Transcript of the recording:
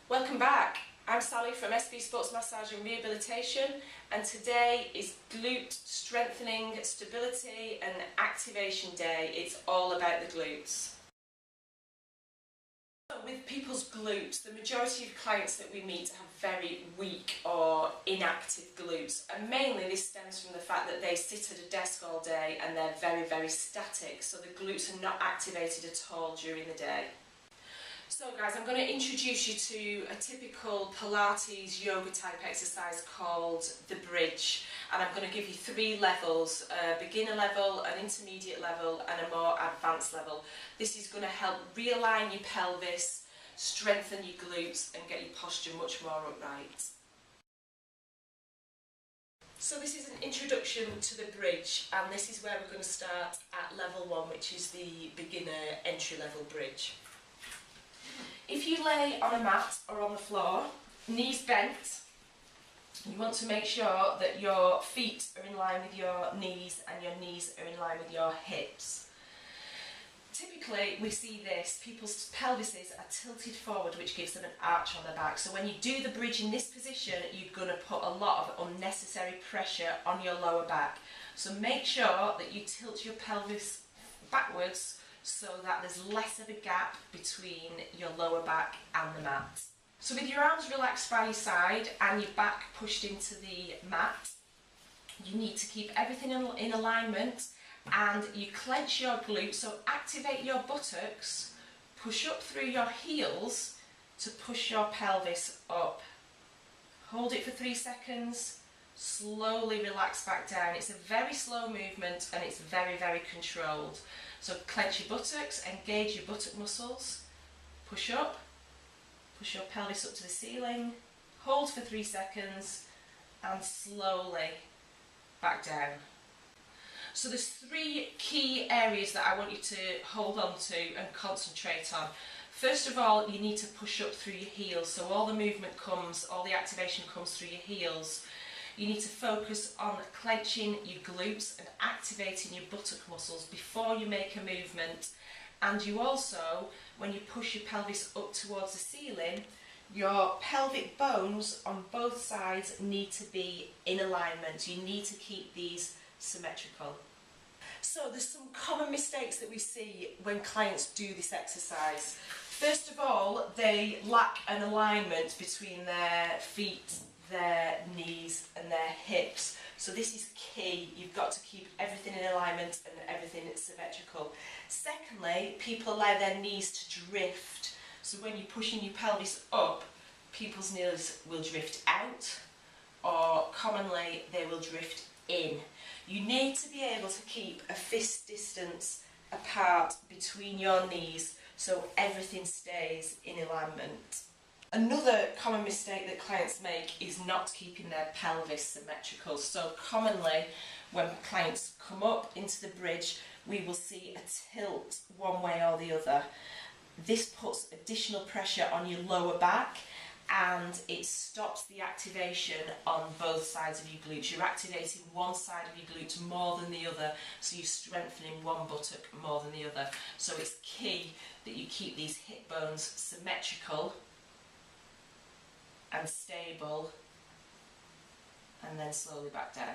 Welcome back. I'm Sally from SB Sports Massage and Rehabilitation, and today is glute strengthening, stability and activation day. It's all about the glutes. With people's glutes, the majority of clients that we meet have very weak or inactive glutes, and mainly this stems from the fact that they sit at a desk all day and they're very static, so the glutes are not activated at all during the day. So guys, I'm going to introduce you to a typical Pilates yoga type exercise called the bridge, and I'm going to give you 3 levels: a beginner level, an intermediate level and a more advanced level. This is going to help realign your pelvis, strengthen your glutes and get your posture much more upright. So this is an introduction to the bridge, and this is where we're going to start at level 1, which is the beginner entry level bridge. If you lay on a mat or on the floor, knees bent, you want to make sure that your feet are in line with your knees and your knees are in line with your hips. Typically we see this, people's pelvises are tilted forward, which gives them an arch on their back. So when you do the bridge in this position, you're going to put a lot of unnecessary pressure on your lower back. So make sure that you tilt your pelvis backwards so that there's less of a gap between your lower back and the mat. So with your arms relaxed by your side and your back pushed into the mat, you need to keep everything in alignment, and you clench your glutes, so activate your buttocks, push up through your heels to push your pelvis up. Hold it for 3 seconds, slowly relax back down. It's a very slow movement and it's very controlled. So clench your buttocks, engage your buttock muscles, push up, push your pelvis up to the ceiling, hold for 3 seconds and slowly back down. So there's 3 key areas that I want you to hold on to and concentrate on. First of all, you need to push up through your heels, so all the movement comes, all the activation comes through your heels. You need to focus on clenching your glutes and activating your buttock muscles before you make a movement. And you also, when you push your pelvis up towards the ceiling, your pelvic bones on both sides need to be in alignment. You need to keep these symmetrical. So there's some common mistakes that we see when clients do this exercise. First of all, they lack an alignment between their feet, their knees and their hips. So this is key. You've got to keep everything in alignment and everything symmetrical. Secondly, people allow their knees to drift. So when you're pushing your pelvis up, people's knees will drift out, or commonly they will drift in. You need to be able to keep a fist distance apart between your knees so everything stays in alignment. Another common mistake that clients make is not keeping their pelvis symmetrical. So commonly when clients come up into the bridge, we will see a tilt one way or the other. This puts additional pressure on your lower back and it stops the activation on both sides of your glutes. You're activating one side of your glutes more than the other, so you're strengthening one buttock more than the other. So it's key that you keep these hip bones symmetrical and stable, and then slowly back down.